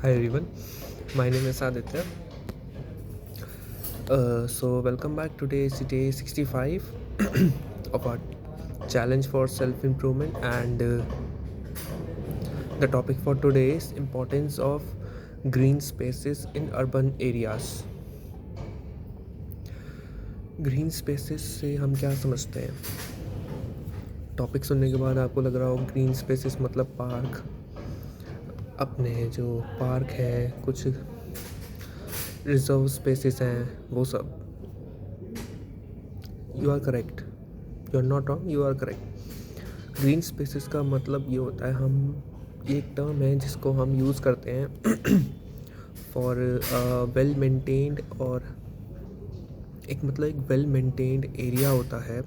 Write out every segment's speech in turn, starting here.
Hi everyone, my name is Aditya. So welcome back. Today is day 65 of our challenge for self-improvement, and the topic for today is importance of green spaces in urban areas. Green spaces से हम क्या समझते हैं? Topic सुनने के बाद आपको लग रहा हो ग्रीन स्पेसेस मतलब पार्क, अपने जो पार्क है, कुछ रिजर्व स्पेसेस हैं, वो सब. You are correct, you are not wrong, you are correct. Green spaces का मतलब ये होता है, ये एक टर्म है जिसको हम यूज़ करते हैं फॉर वेल मेंटेन्ड, और एक वेल मेंटेन्ड एरिया होता है.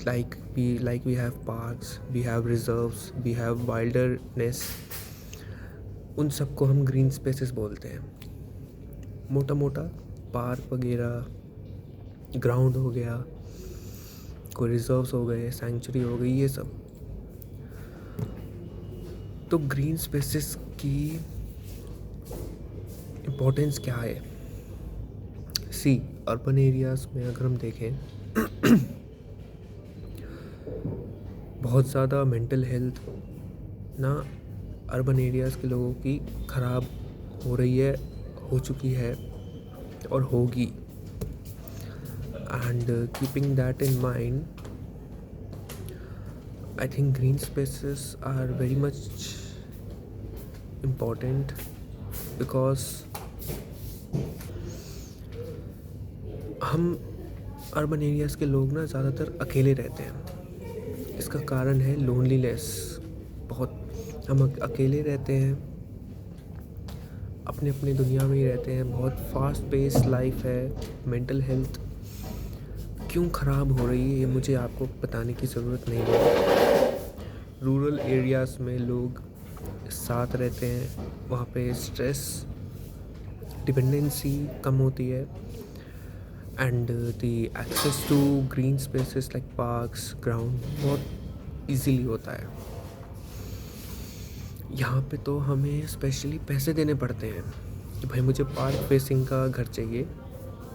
Like we have parks, we have reserves, we have wilderness. उन सबको हम ग्रीन स्पेसेस बोलते हैं. मोटा मोटा पार्क वगैरह, ग्राउंड हो गया, कोई रिजर्व्स हो गए, सेंचुरी हो गई, ये सब. तो ग्रीन स्पेसेस की इम्पोर्टेंस क्या है? सी, अर्बन एरियाज़ में अगर हम देखें बहुत ज़्यादा मेंटल हेल्थ ना अर्बन एरियाज़ के लोगों की ख़राब हो रही है, हो चुकी है और होगी. And keeping that in mind, I think green spaces are very much important because हम अर्बन एरियाज़ के लोग ना ज़्यादातर अकेले रहते हैं. इसका कारण है लोनलीनेस. बहुत हम अकेले रहते हैं, अपने अपनी दुनिया में ही रहते हैं. बहुत फास्ट पेस लाइफ है. मेंटल हेल्थ क्यों ख़राब हो रही है ये मुझे आपको बताने की ज़रूरत नहीं है. रूरल एरियाज़ में लोग साथ रहते हैं, वहाँ पे स्ट्रेस, डिपेंडेंसी कम होती है, and the access to green spaces like parks, ground बहुत इजीली होता है. यहाँ पे तो हमें स्पेशली पैसे देने पड़ते हैं कि भाई मुझे पार्क फेसिंग का घर चाहिए,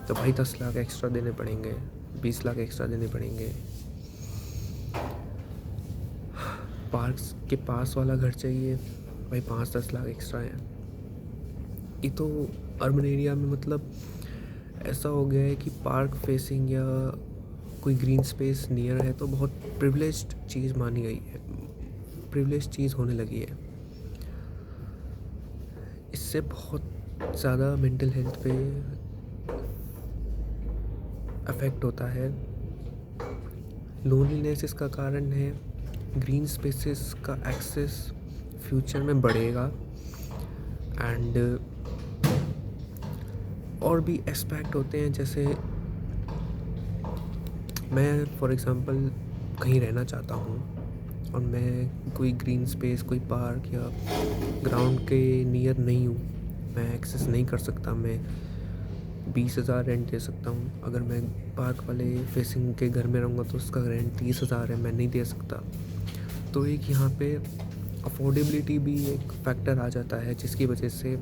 तो भाई 10 लाख एक्स्ट्रा देने पड़ेंगे, 20 लाख एक्स्ट्रा देने पड़ेंगे. पार्क्स के पास वाला घर चाहिए, भाई 5-10 लाख एक्स्ट्रा हैं. ये तो अर्बन एरिया में मतलब ऐसा हो गया है कि पार्क फेसिंग या कोई ग्रीन स्पेस नियर है तो बहुत प्रिविलेज्ड चीज़ मानी गई है, प्रिविलेज्ड चीज़ होने लगी है. इससे बहुत ज़्यादा मेंटल हेल्थ पे अफेक्ट होता है. लोनलीनेस इसका कारण है. ग्रीन स्पेसेस का एक्सेस फ्यूचर में बढ़ेगा, एंड और भी एस्पेक्ट होते हैं. जैसे मैं फॉर एग्ज़ाम्पल कहीं रहना चाहता हूँ और मैं कोई ग्रीन स्पेस, कोई पार्क या ग्राउंड के नियर नहीं हूँ, मैं एक्सेस नहीं कर सकता. मैं 20,000 रेंट दे सकता हूँ. अगर मैं पार्क वाले फेसिंग के घर में रहूँगा तो उसका रेंट 30,000 है, मैं नहीं दे सकता. तो एक यहाँ पे अफोर्डेबिलिटी भी एक फैक्टर आ जाता है, जिसकी वजह से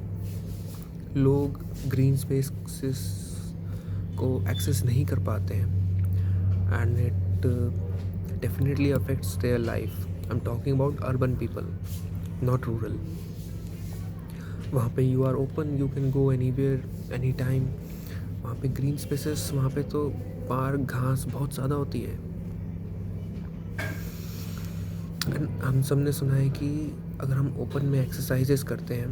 लोग ग्रीन स्पेसेस को एक्सेस नहीं कर पाते हैं, and it definitely affects their life. I am talking about urban people, not rural. वहाँ पे you are open, you can go anywhere any time. वहाँ पे ग्रीन स्पेसेस, वहाँ पे तो पार्क, घास बहुत ज़्यादा होती है. हम सब ने सुना है कि अगर हम ओपन में एक्सरसाइजेस करते हैं,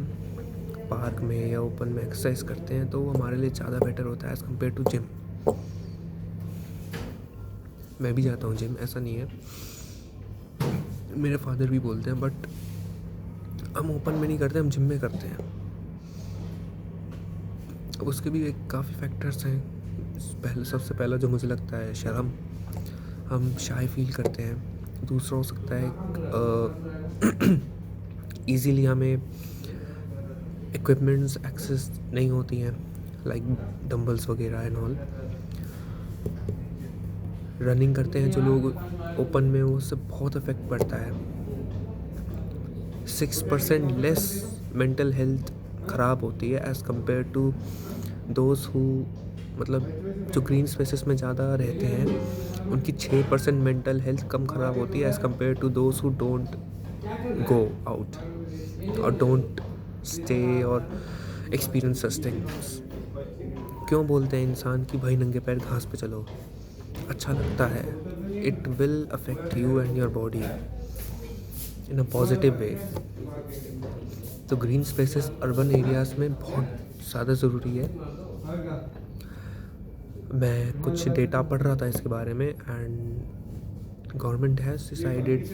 पार्क में या ओपन में एक्सरसाइज करते हैं, तो वो हमारे लिए ज़्यादा बेटर होता है एज़ कम्पेयर टू जिम. मैं भी जाता हूँ जिम, ऐसा नहीं है, मेरे फादर भी बोलते हैं, बट हम ओपन में नहीं करते, हम जिम में करते हैं. उसके भी एक काफ़ी फैक्टर्स हैं. सबसे पहला जो मुझे लगता है, शर्म. हम शाय फील करते हैं. दूसरा हो सकता है ईज़िली हमें इक्विपमेंट्स एक्सेस नहीं होती हैं, लाइक डंबल्स वगैरह एंड ऑल. रनिंग करते हैं जो लोग ओपन में, उससे बहुत इफेक्ट पड़ता है. 6% लेस मेंटल हेल्थ ख़राब होती है as compare to those who मतलब जो ग्रीन स्पेसेस में ज़्यादा रहते हैं उनकी 6% मेंटल हेल्थ कम ख़राब होती है as compare to those who don't go out और डोंट स्टे और एक्सपीरियंस सच थिंग्स। क्यों बोलते हैं इंसान कि भाई नंगे पैर घास पे चलो? अच्छा लगता है। It will affect you and your body in a positive way. तो ग्रीन स्पेसेस अर्बन एरियाज़ में बहुत ज़्यादा ज़रूरी है। मैं कुछ डेटा पढ़ रहा था इसके बारे में and government has decided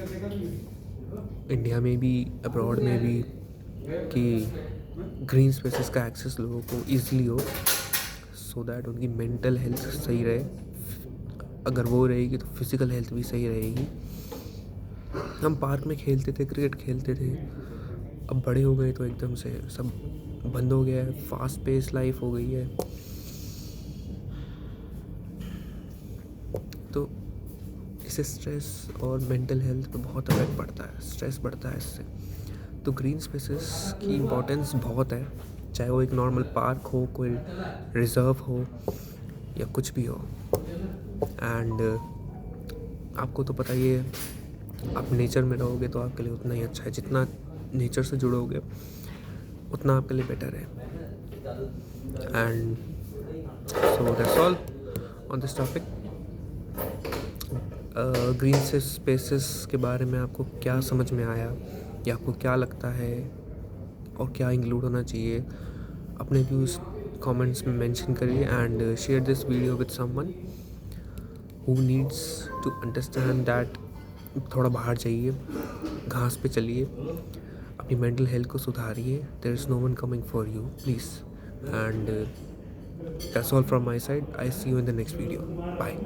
India में भी अब्रॉड में भी कि ग्रीन स्पेसेस का एक्सेस लोगों को ईज़िली हो सो दैट उनकी मेंटल हेल्थ सही रहे। अगर वो रहेगी तो फिज़िकल हेल्थ भी सही रहेगी। हम पार्क में खेलते थे, क्रिकेट खेलते थे, अब बड़े हो गए तो एकदम से सब बंद हो गया है। फास्ट पेस लाइफ हो गई है तो इससे स्ट्रेस और मेंटल हेल्थ पे बहुत इफेक्ट पड़ता है, स्ट्रेस बढ़ता है इससे। तो ग्रीन स्पेसेस की इम्पोर्टेंस बहुत है, चाहे वो एक नॉर्मल पार्क हो, कोई रिज़र्व हो या कुछ भी हो। एंड आपको तो पता ही है, आप नेचर में रहोगे तो आपके लिए उतना ही अच्छा है। जितना नेचर से जुड़ोगे उतना आपके लिए बेटर है। And so that's all on this topic. Green spaces के बारे में आपको क्या समझ में आया या आपको क्या लगता है और क्या इंक्लूड होना चाहिए, अपने व्यूज़ कमेंट्स में मेंशन करिए and share this video with someone who needs to understand that. थोड़ा बाहर जाइए, घास पे चलिए, अपनी मेंटल हेल्थ को सुधारिए। There is no one coming for you, please. And that's all from my side. I see you in the next video. Bye.